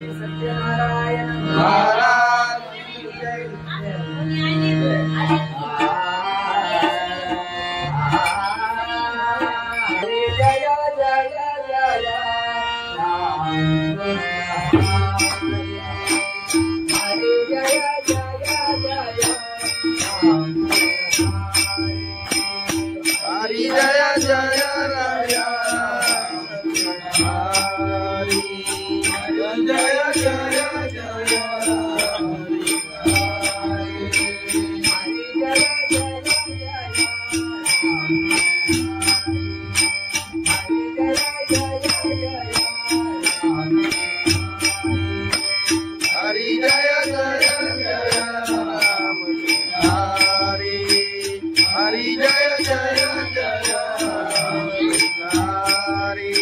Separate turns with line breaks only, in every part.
सत्यनारायण
महाराज
जय जय जय हरे जय जय जय
हरि जय जय राया हरि जय जय जय हरि जय जय जय राम हरि हरि जय जय जय राम हरि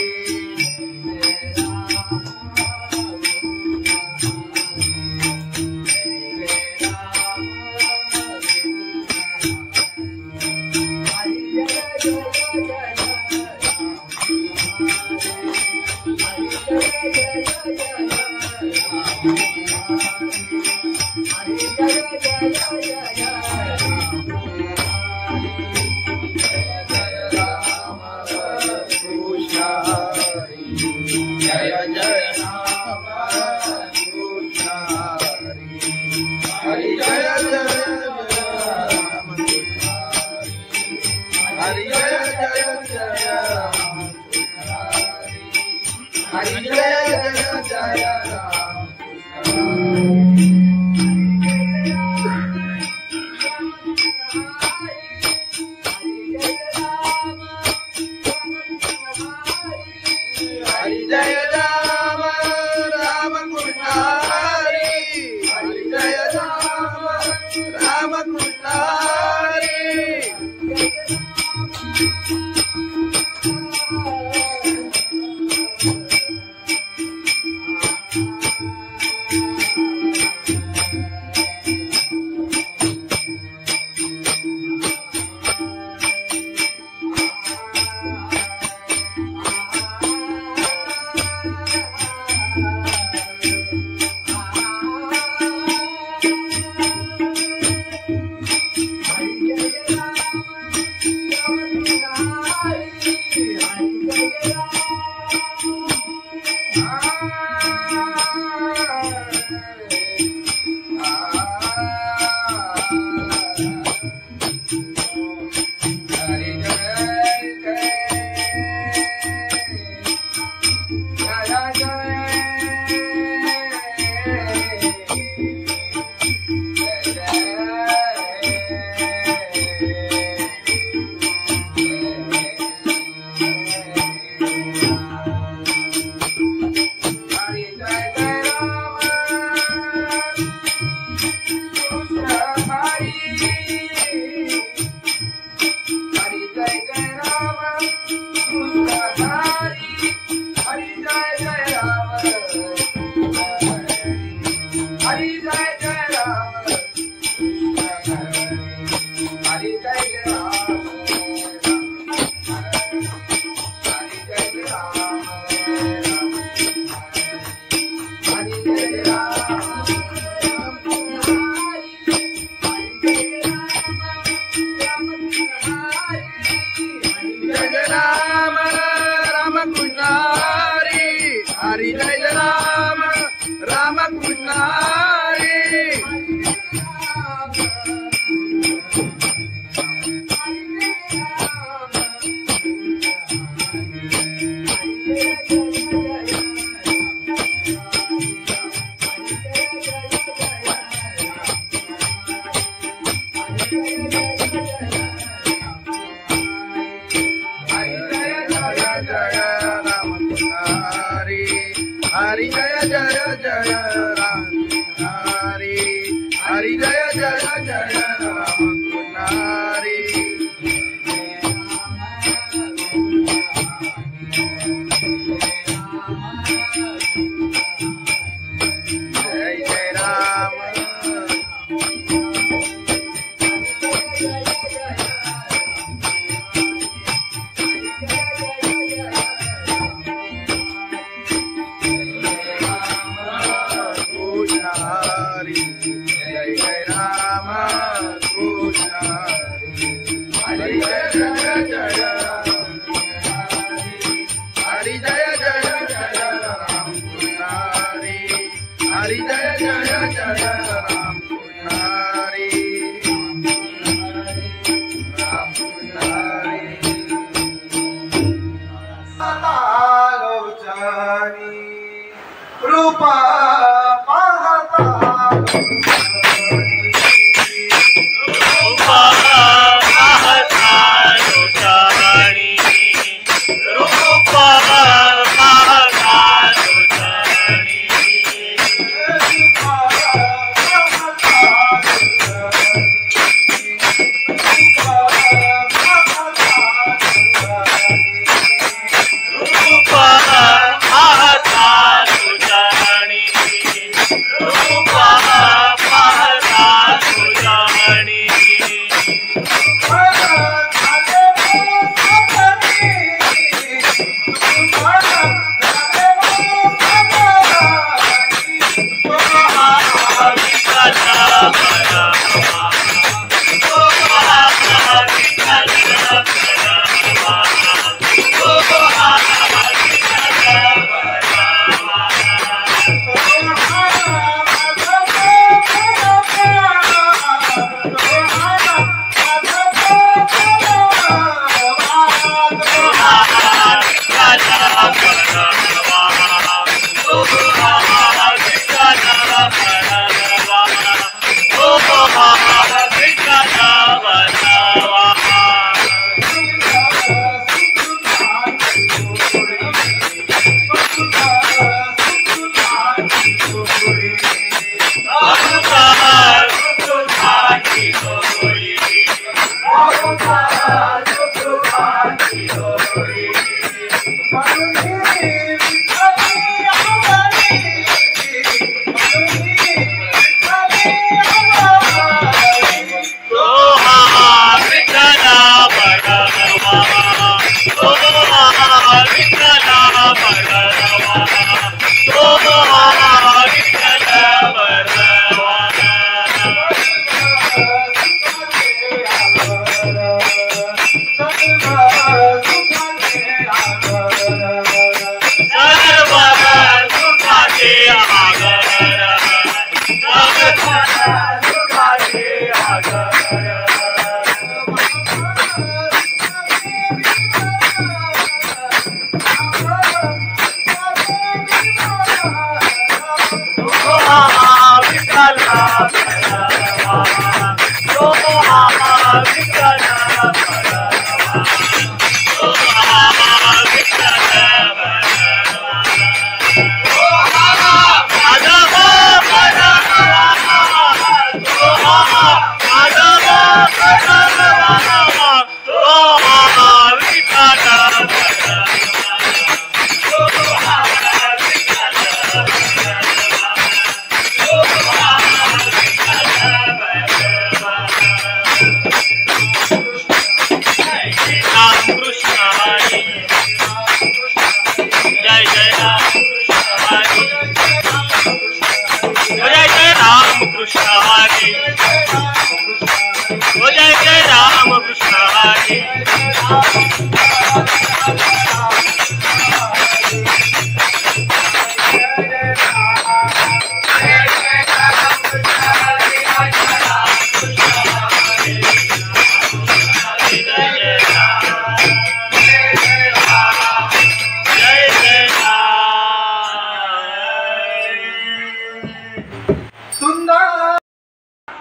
जय जय राम कृष्ण हरि जय जय राम हरि जय जय जय राम हरि जय जय जय राम हरि जय राम राम कृष्ण हरि हरि जय राम राम कृष्ण हरि हरि जय राम राम कृष्ण हरि हरि जय जय जय राम हरि हरि जय जय जय राम हरि जय जय राम हरी जय जय जय राम कृष्ण हरी राम कृष्ण हरी लोचनी रूपा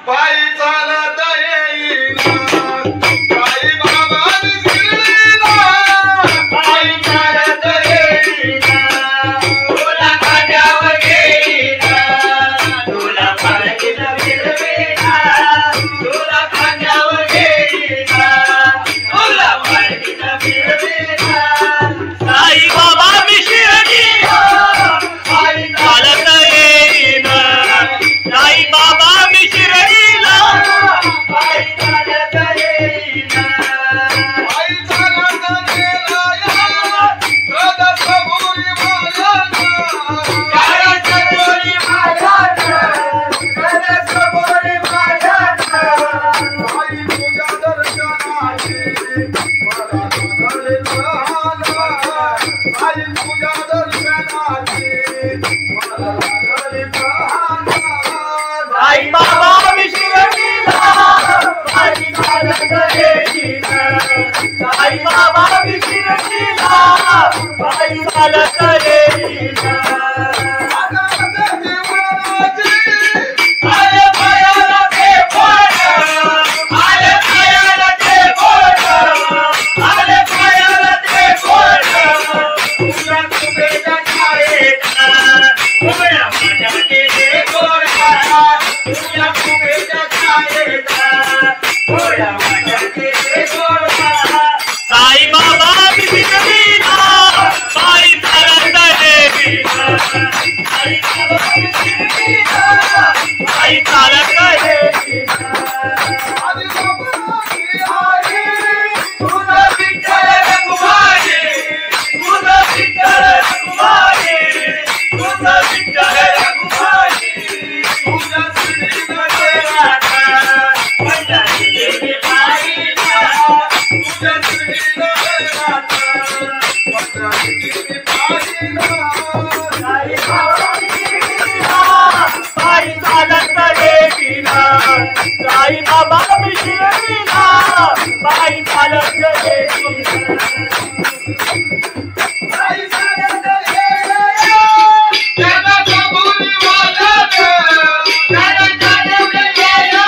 बाईचा
चालत येईना आले पायाला ते बोट आले पायाला ते बोट आले पायाला ते बोट तुला तुझ्या छायेत उभ्या माझ्याचे गोरा तुला तुझ्या छायेत उभ्या माझ्याचे गोरा साई बाबा बिगडीना साई चालत येईना साई बाबा बिगडीना साई चालत येईना आदि बाबा तुझा विठ्ठल रघुमाई तुझा विठ्ठल रघुमाई तुझा विठ्ठल रघुमाई तुझा श्री राधा माझ्या देवी पाहिला तुझा श्री राधा माझ्या देवी पाहिला साई बाबा बिगडीना साई चालत येईना साई बाबा बिगडीना साई चालत येईना साई चालत येईना त्याला कबुली वाला त्याला चालवले याया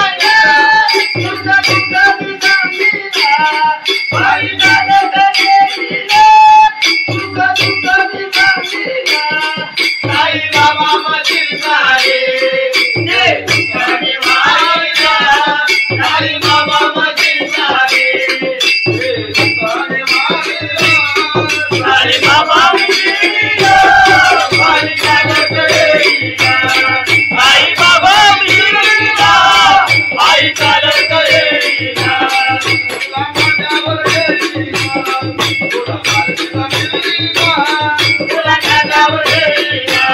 तुझा तुझा बिगडीना साई चालत येईना तुझा तुझा बिगडीना साई बाबा मजील सारे ये तुझे मारिया साई बाबा मजील सारे ये तुझे मारिया साई बाबा बिगडीना साई चालत येईना साई बाबा बिगडीना साई चालत येईना तुला माझ्यावर येईना तुला माझ्यावर येईना तुला माझ्यावर येईना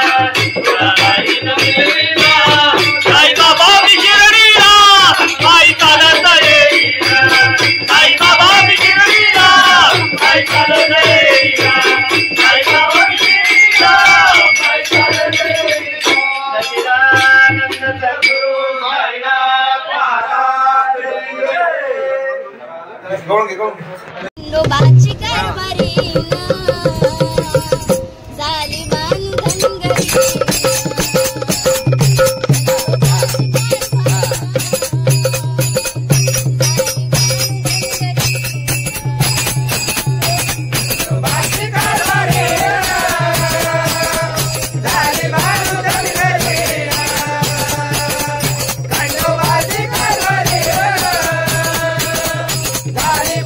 तुला माझ्यावर येईना साई बाबा बिगडीना साई चालत येईना साई बाबा बिगडीना साई चालत येईना साई बाबा बिगडीना साई चालत येईना सच्चिदानंद सद्गुरु साईनाथ महाराज
खंडोबाची कारभारीना झाली बांधनगरी
Dale,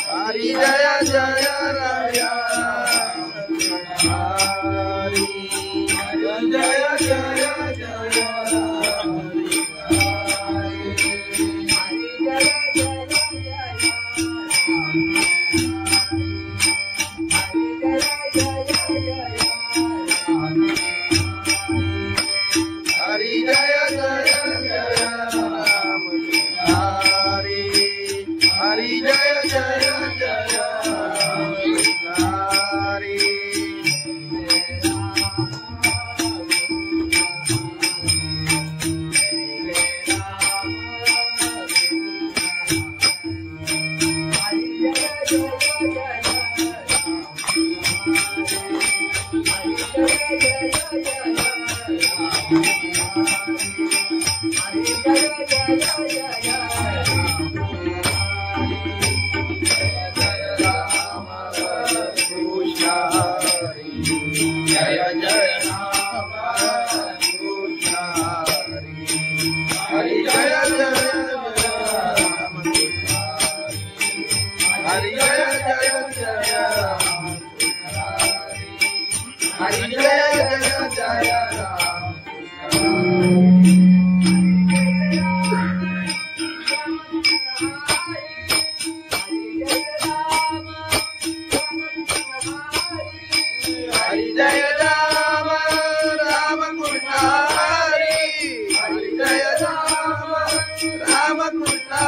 Hari Jaya Jaya Raya Hari Jaya Jaya Jaya Hari Jaya Jaya Jaya Ram Hari Hari Jaya Jaya Jaya Hari Jaya Jaya Rama Krishna Hari Jaya Jaya Rama Krishna Hari Jaya Jaya Jaya Rama Hari Jaya Jaya Jaya Rama Hari Jaya Rama Rama Krishna Hari Hari Jaya Rama Rama Krishna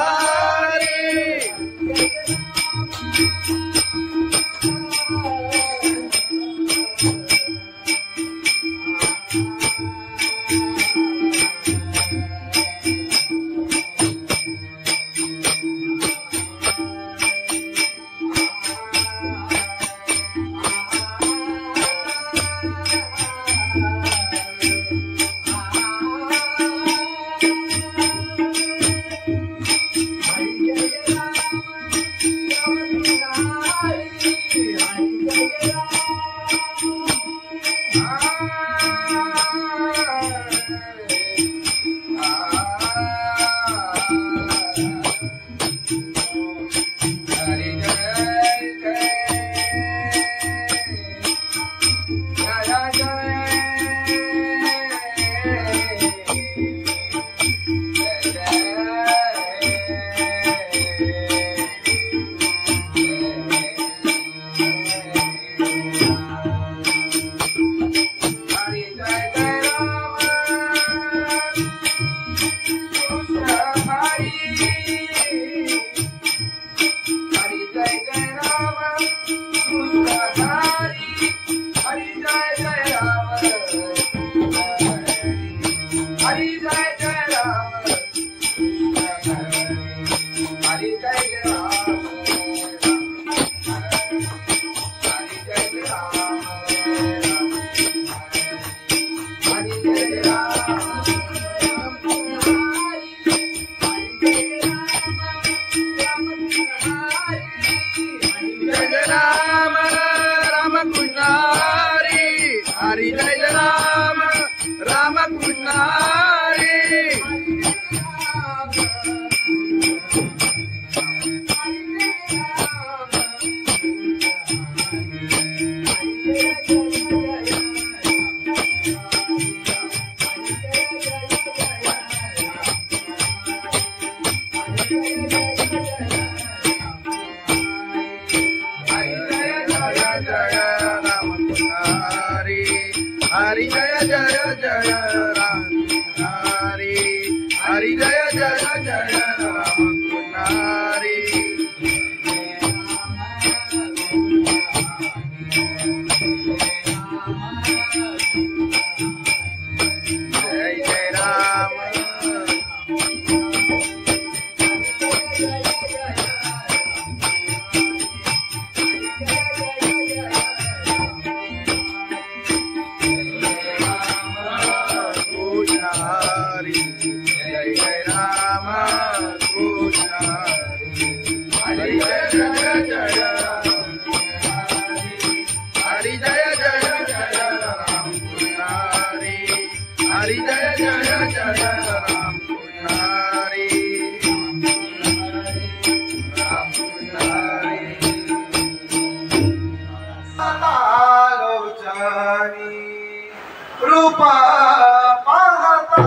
Hari Hari Jaya Rama Rama Krishna Hari Hari Jaya Jaya Jaya Ram Hari Hari Jaya Jaya Jaya Ram Hari Jai Jai Ram Hari Jai Jai Rama रूपा पाहता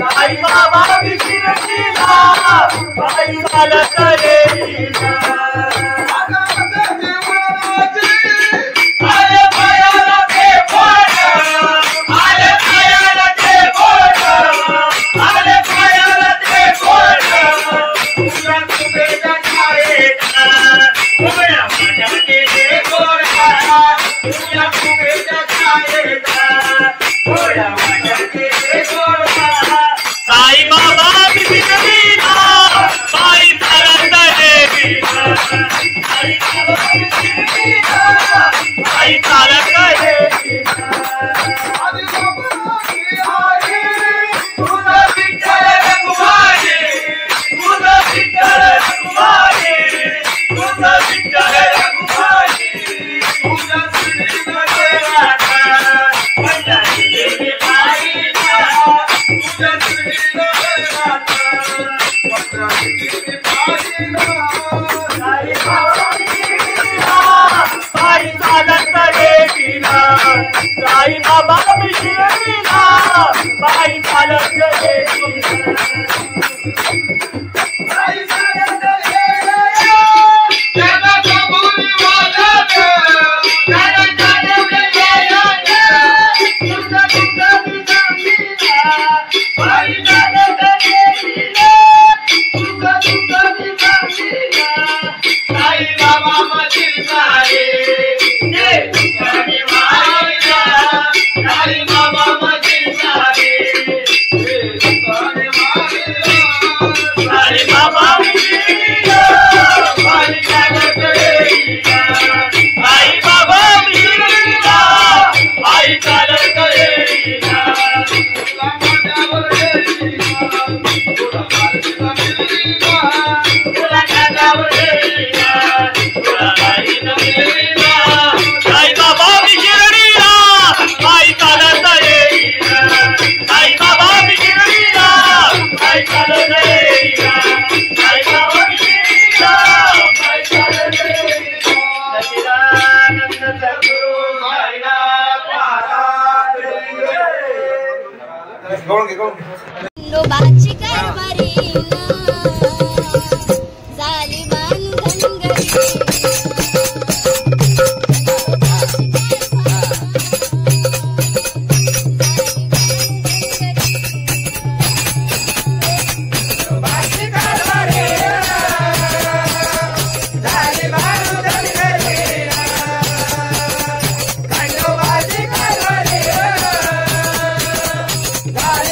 साई बाबा विष्णु बाई चालत येईना आले पायाला ते बोट आले पायाला ते बोट आले पायाला ते बोट तुझ्या तुझ्या छायेचा उभ्या माझ्या केले गोळा तुझ्या तुझ्या छायेचा उभ्या माझ्या केले गोळा साई बाबा बिना बाई चालत येईना साई बाबा बिना बाई चालत येईना तुझा विठ्ठल रघुमाई तुझा विठ्ठल रघुमाई तुझा विठ्ठल रघुमाई तुझा श्री राधा पंढरी देवी बाईला तुझा श्री राधा पंढरी देवी बाईला साई बाबा बिना बाई चालत येईना साई बाबा बिना बाई चालत येईना बाई चालत येईना त्याला कबुली वाजत त्याला जाणवले तुझा तुझा बिना बाई चालत येईना तुझा तुझा बिना साई बाबा मधील सारे जे तुझ्याने मायला साई बाबा मधील सारे जे तुझ्याने मायला साई बाबा बिना बाई चालत येईना साई बाबा बिना बाई चालत येईना तुला माझ्यावर येईना तुला माझ्यावर येईना तुला माझ्यावर येईना तुला बाईनं मिळेना साई बाबा बिना बाई चालत येईना साई बाबा बिना बाई चालत येईना साई बाबा बिना बाई चालत येईना सच्चिदानंद सद्गुरु साईनाथ महाराज
खंडोबाची कारभारीना झाली बांधनगरी
Bye.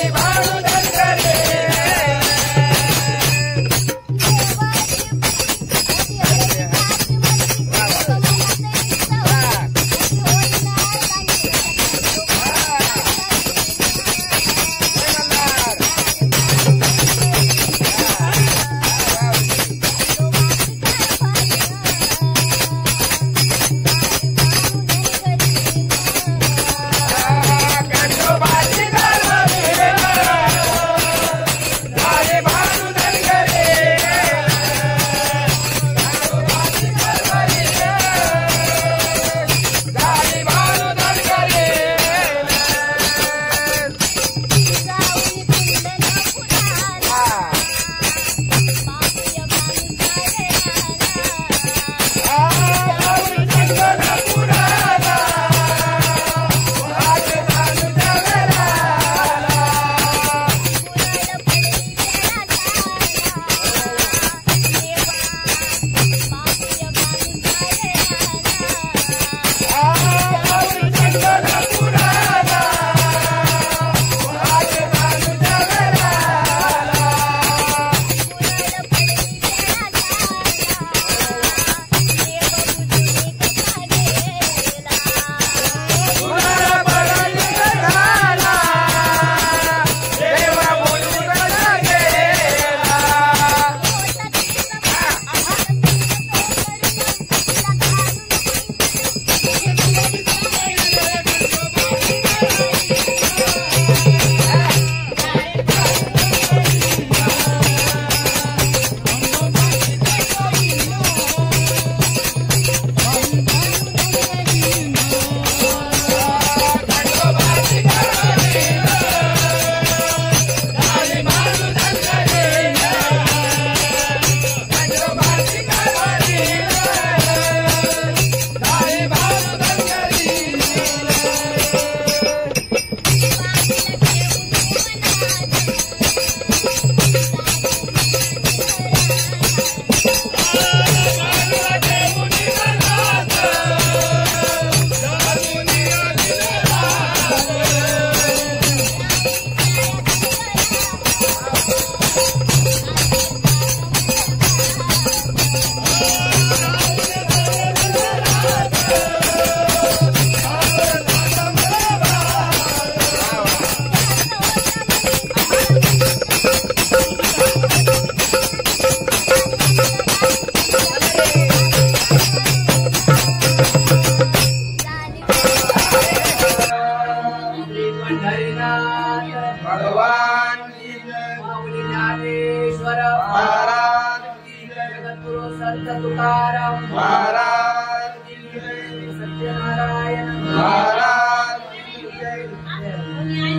संत तुकाराम
महाराज की जय,
सत्यनारायण
महाराज की जय।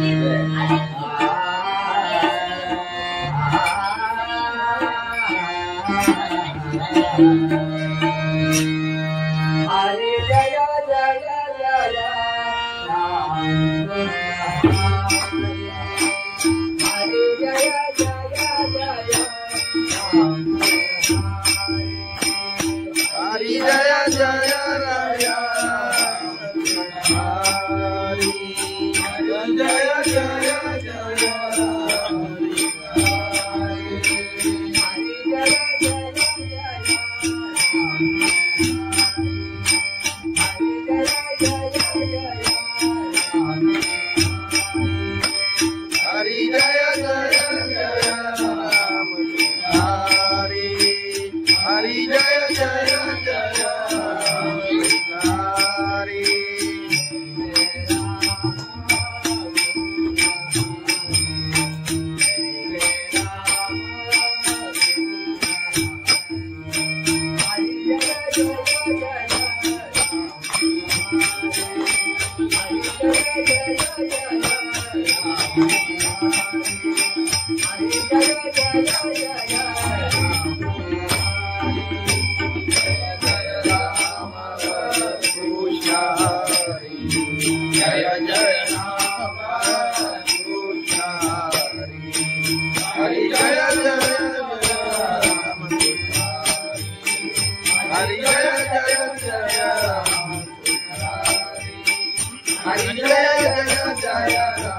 हरे जय जय जय राम हरे जय जय जय राम
हरि जय जय राया हरि जय जय जय हरि जय जय जय राम हरि हरि जय जय जय हरि जय जय राम कृष्ण हरि जय जय राम हरि जय जय जय राम हरि जय जय जय राम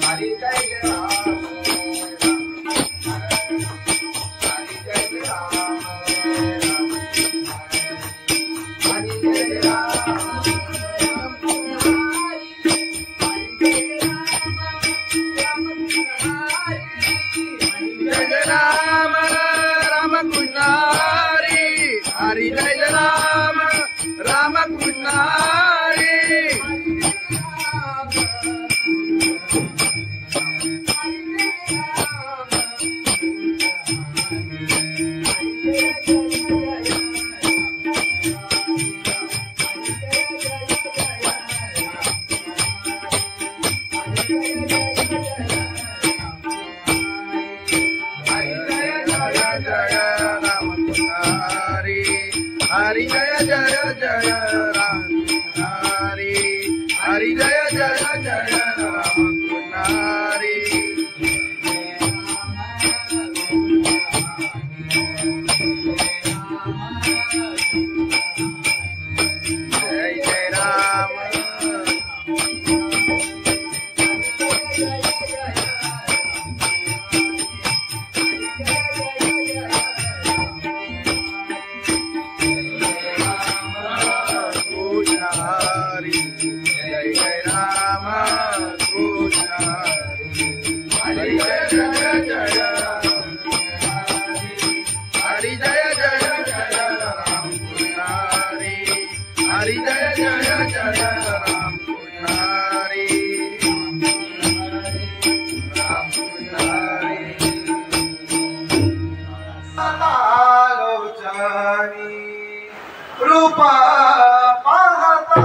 हरि जय राम राम कृष्ण हरि हरि जय राम राम कृष्ण हरि राम राम कृष्ण हरि हरि जय राम राम कृष्ण हरि हरि जय जय जय राम हरि हरि जय जय जय राम हरि जय जय राम हरि जय जय जय राम हरि जय जय जय राम पुनारी हरि जय जय जय राम पुनारी राम पुनारी
आलोचनी रूपा पाहता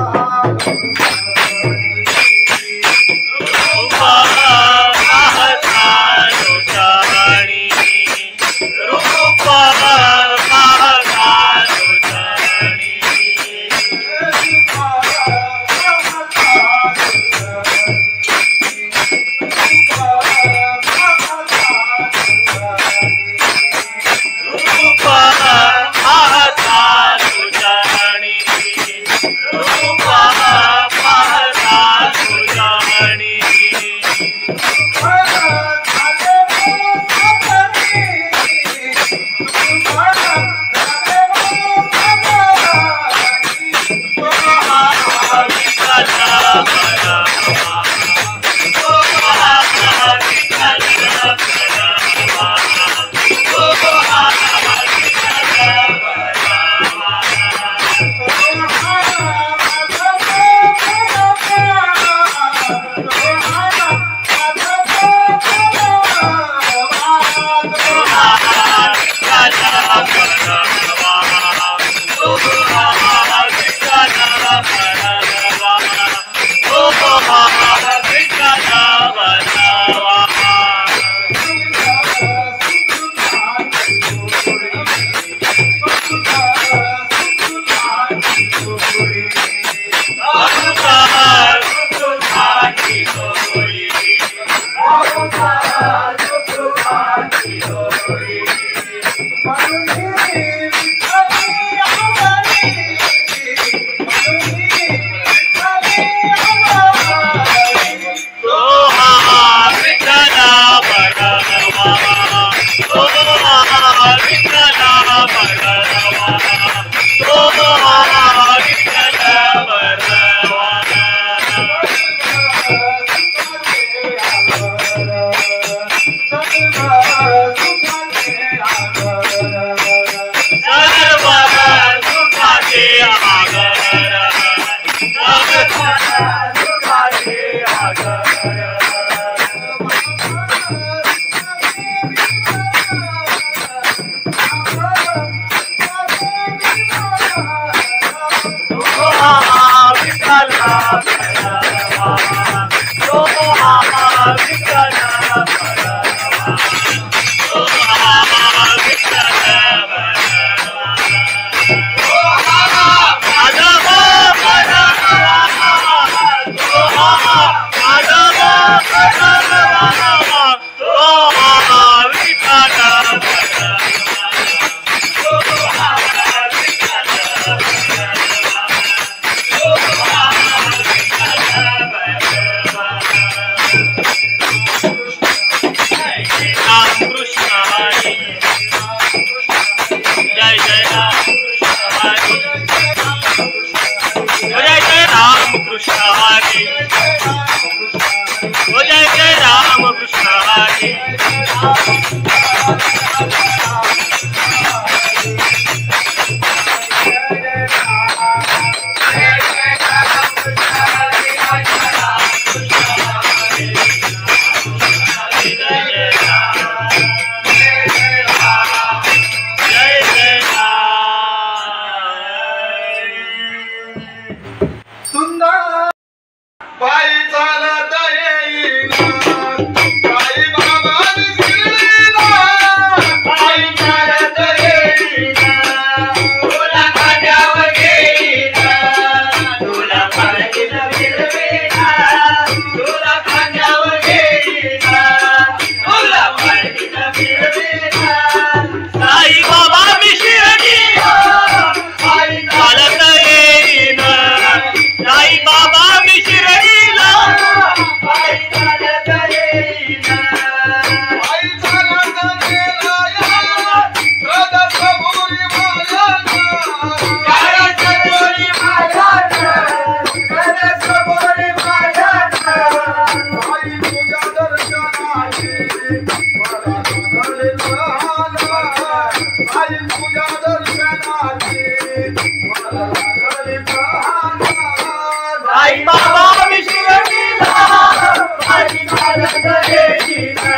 चालत रेटीला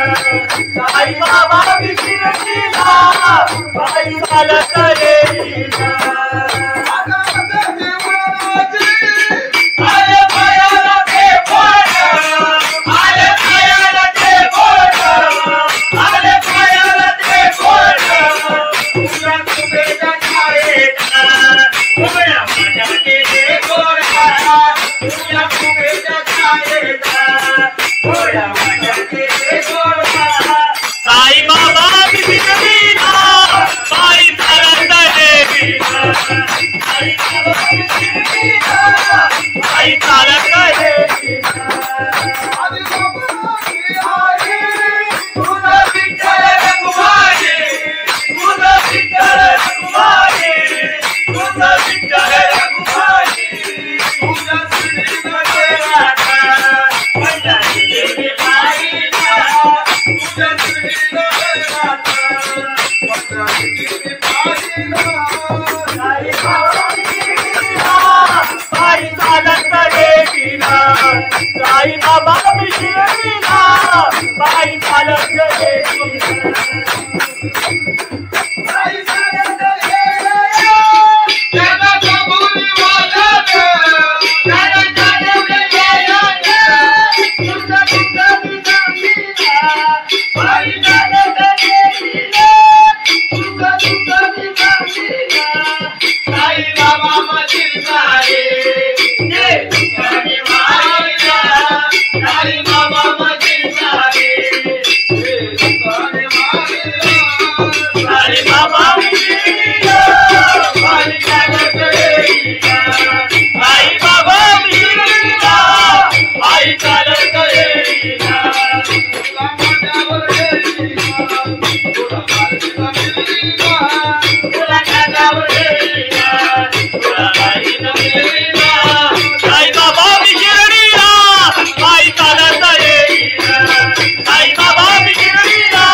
साई बाबा विशिरतीला पायी चालत रेटीला आले पायाला ते बोट आले पायाला ते बोट आले पायाला ते बोट तुझ्या कुबेच्या छायेला उभ्या माझ्या केले गोडा तुझ्या कुबेच्या छायेला उभ्या माझ्या केले गोडा साई बाबा विशिरतीला पायी चालत रेटीला साई बाबा विशिरतीला पायी चालत रेटीला तुझा विठ्ठल रघुमाई तुझा विठ्ठल रघुमाई तुझा विठ्ठल रघुमाई तुझा श्रीमध्ये राधा पंढरी देवी बाईला तुझा श्रीमध्ये राधा पंढरी देवी बाईला साई बाबा विशिरतीला पायी चालत रेटीला साई बाबा विशिरतीला पायी चालत रेटीला साई चालत रेटीला त्याला कबुली वाजत त्याला चालवले यायला तुझा तुझा विजामीला पायी चालत रेटीला तुझा तुझा विजामीला साई बाबा मधील सारे जे तुझ्याने मायला साई बाबा मधील सारे जे तुझ्याने मायला साई बाबा विशिरतीला पायी चालत रेटीला साई बाबा विशिरतीला पायी चालत रेटीला तुला माझ्यावर रेटीला तुला माझ्यावर रेटीला तुला माझ्यावर रेटीला तुला माझ्यावर रेटीला साई बाबा विशिरतीला पायी चालत रेटीला साई बाबा विशिरतीला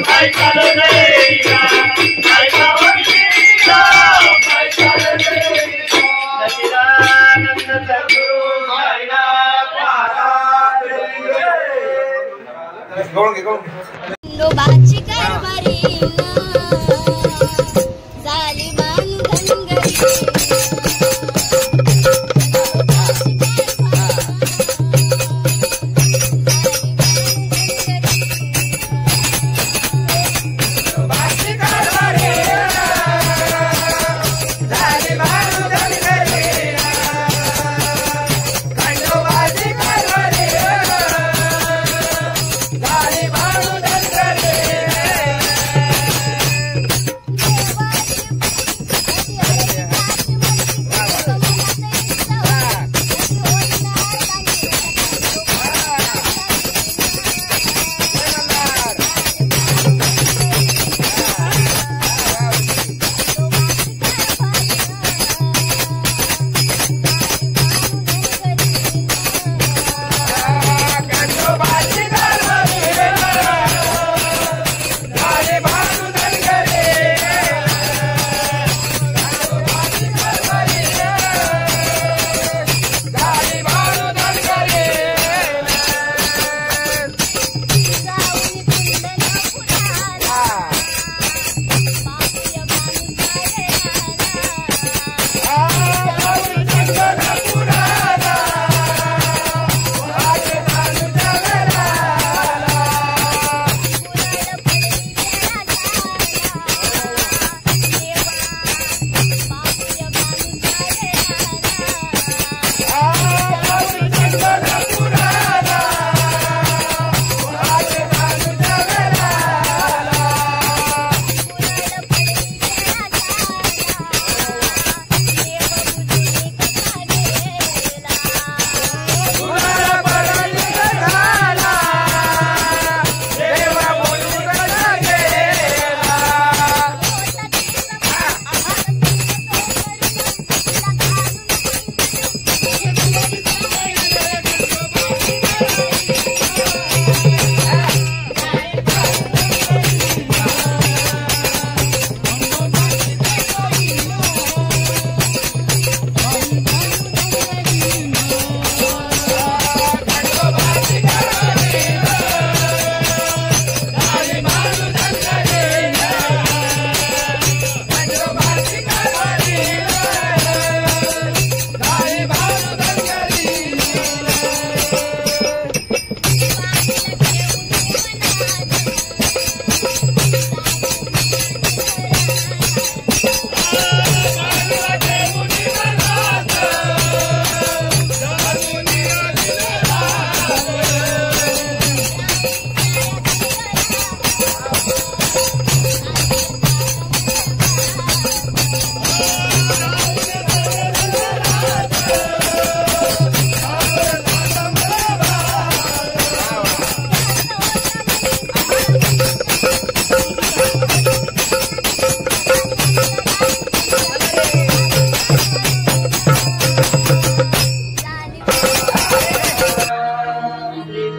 पायी चालत रेटीला साई बाबा विशिरतीला पायी चालत रेटीला सच्चिदानंद सद्गुरु साईनाथ महाराज
खंडोबाची कारभारी झाली बांधनगरी
खंडोबाची कारभारी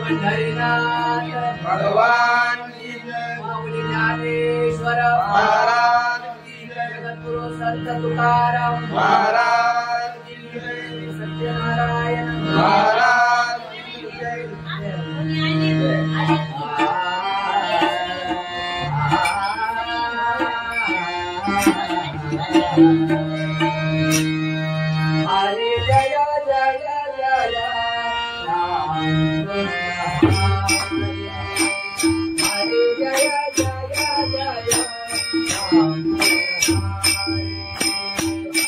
पंढरीनाथ
भगवान की जय,
माऊली ज्ञानेश्वर
महाराज की जय,
जगद्गुरु संत तुकाराम
महाराज की जय,
सत्यनारायण
महाराज की जय।
हरे जय जय जय राम हरे जय जय जय राम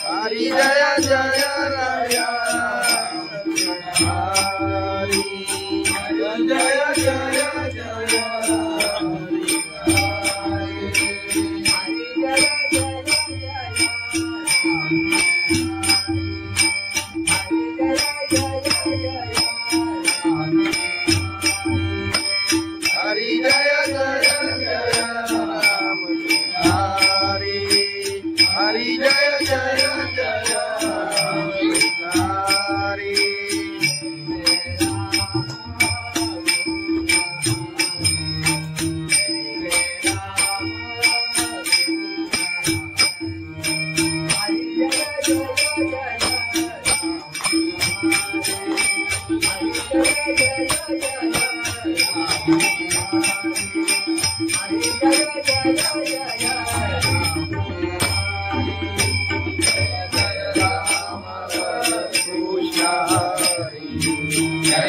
हरि जय जय राया, हरि जय जय जय हरि जय जय जय राम हरि, हरि जय जय जय राम हरि।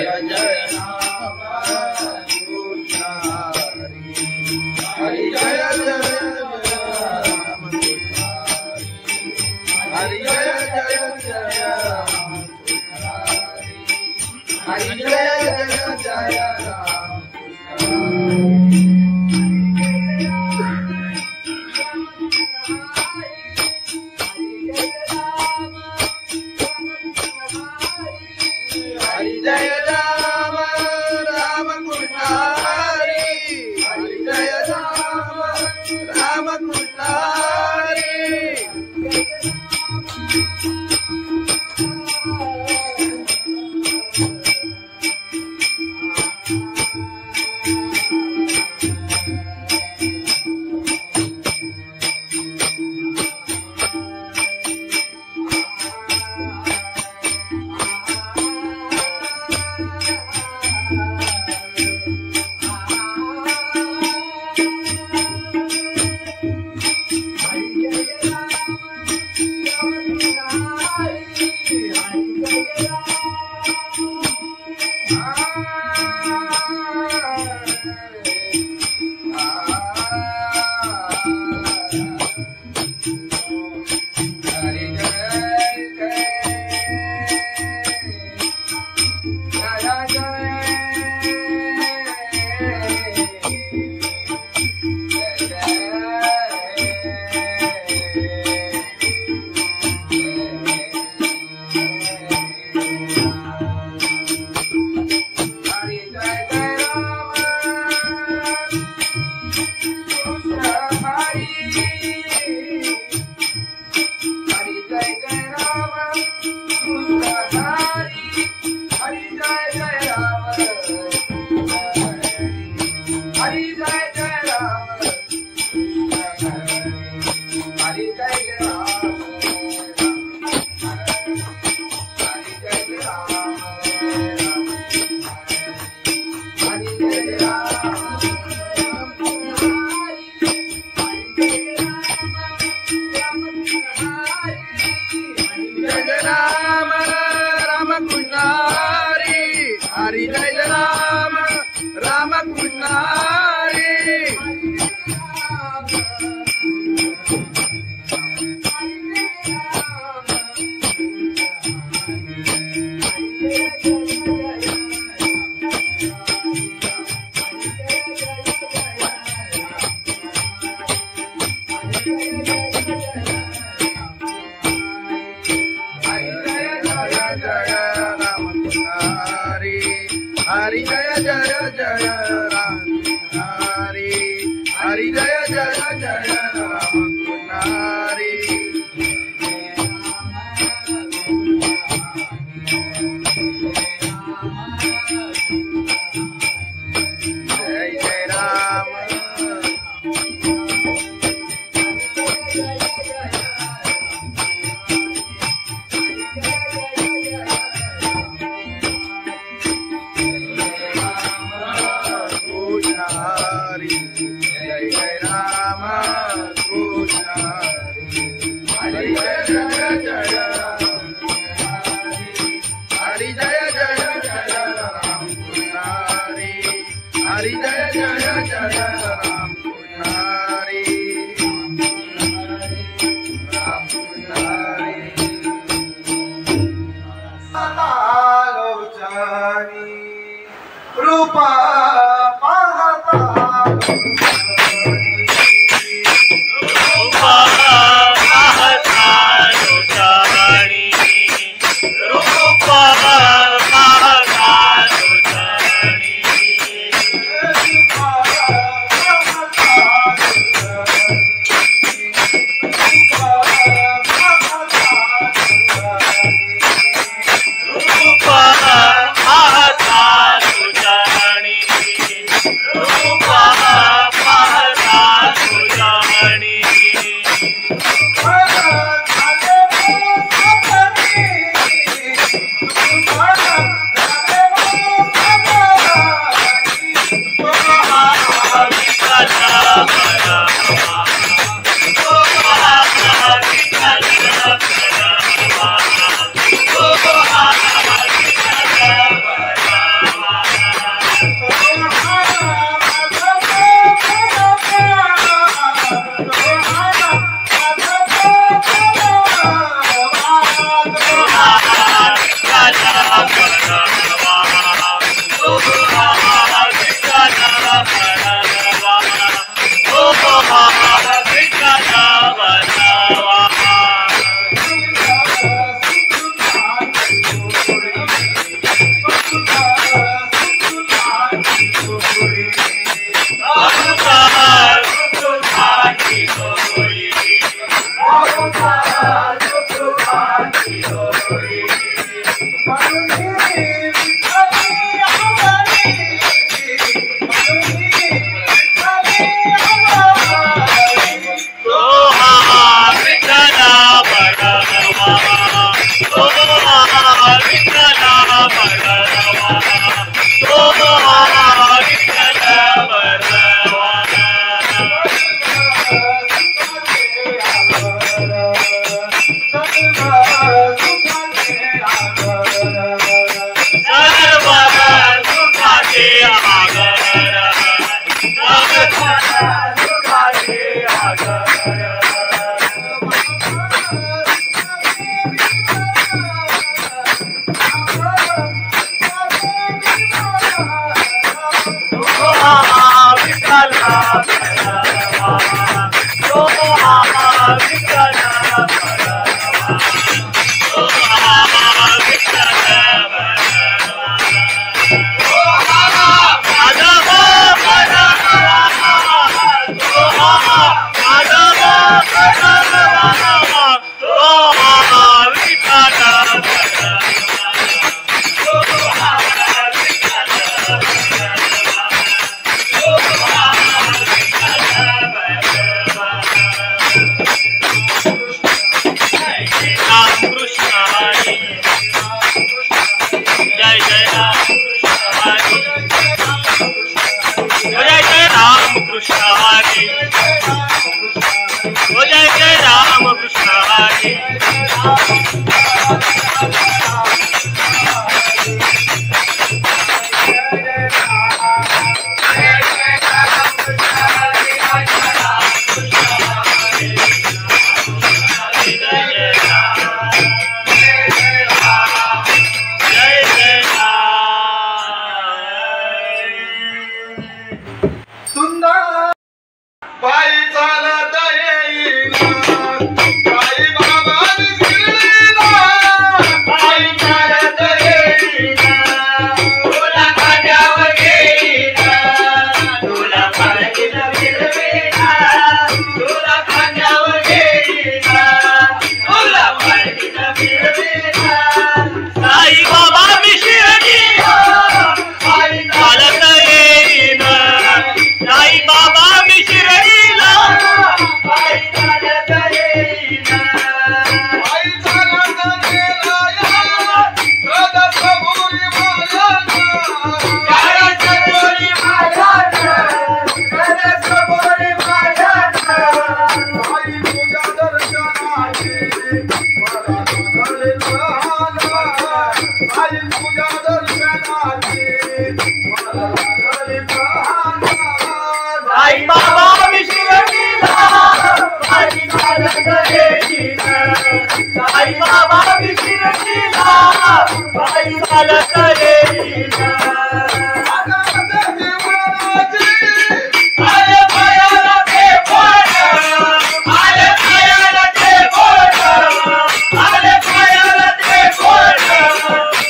जय जय राम कृष्ण हरि, हरि जय जय राम कृष्ण हरि, जय जय जय राम हरि, जय जय जय राम हरि जय राम राम कृष्ण हरि, हरि जय राम राम कृष्ण हरि। हरि जय राम राम कृष्ण हरि। हरि जय जय जय राम हरि, हरि जय जय जय राम हरि। हरि जय जय जय राम कृष्ण हरि राम कृष्ण हरि
लोचनी रूप पाहता
साई बाबा विश्वजीला माझी चालत रेशीला साई बाबा विश्वजीला माझी चालत रेशीला आले पायाला ते पोट आले पायाला ते पोट आले पायाला ते पोट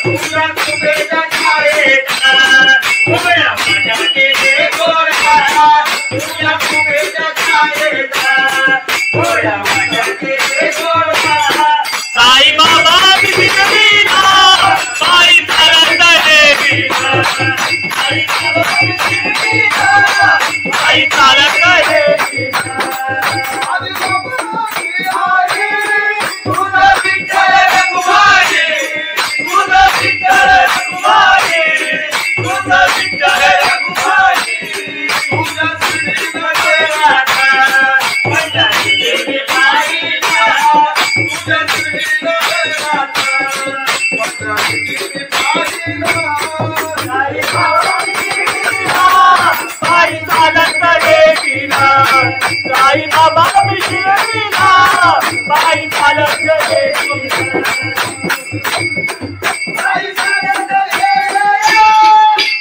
तुला कुबेचा छायेचा उभ्या माझ्याचे ते गोरा तुला कुबेचा छायेचा उभ्या माझ्याचे ते गोरा साई बाबा विश्वजीला साई चालत रेशीला साई बाबा विश्वजीला साई चालत रेशीला तुझा विठ्ठल रघुमाई तुझा विठ्ठल रघुमाई तुझा विठ्ठल रघुमाई तुझा श्रीनाथ राधा पंजाबी देवी पाहिला तुझा श्रीनाथ राधा पंजाबी देवी पाहिला साई बाबा विश्वजीला साई चालत रेशीला साई बाबा विश्वजीला साई चालत रेशीला साई चालत रेशीला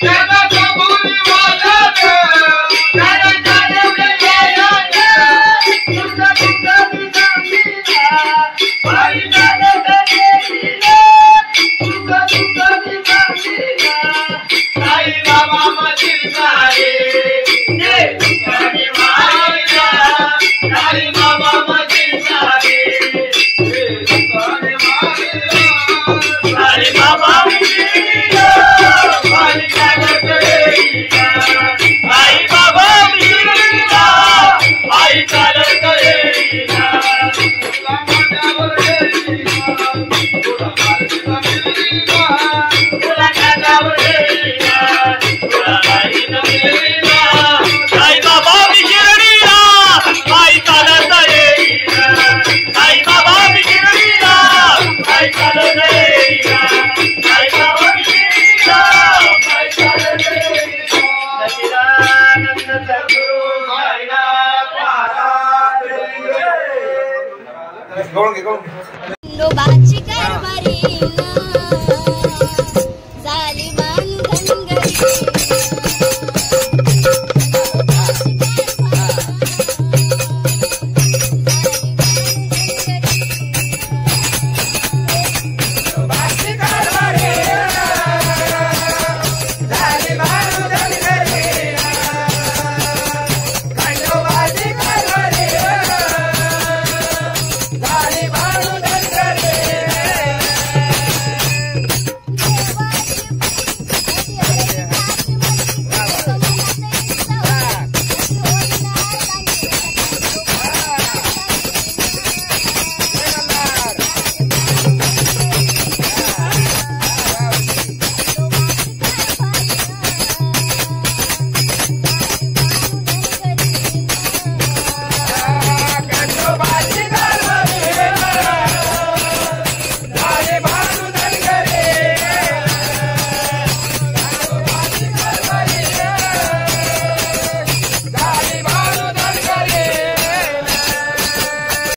त्याला कबुली वाला त्याला चालवले गेला तुझा तुझा विश्वजीला साई चालत रेशीला तुझा तुझा विश्वजीला साई बाबा मजील सारे ये तुझे मारिया साई बाबा मजील सारे ये तुझे मारिया साई बाबा विश्वजीला साई चालत रेशीला साई बाबा विश्वजीला साई चालत रेशीला तुला माझ्यावर रेशीला तुला माझ्यावर रेशीला तुला माझ्यावर रेशीला तुला माझ्यावर रेशीला साई बाबा विश्वजीला साई चालत रेशीला साई बाबा विश्वजीला साई चालत रेशीला साई बाबा विश्वजीला साई चालत रेशीला सच्चिदानंद सद्गुरु साईनाथ महाराज
गवळून घे
खंडोबाची कारभारी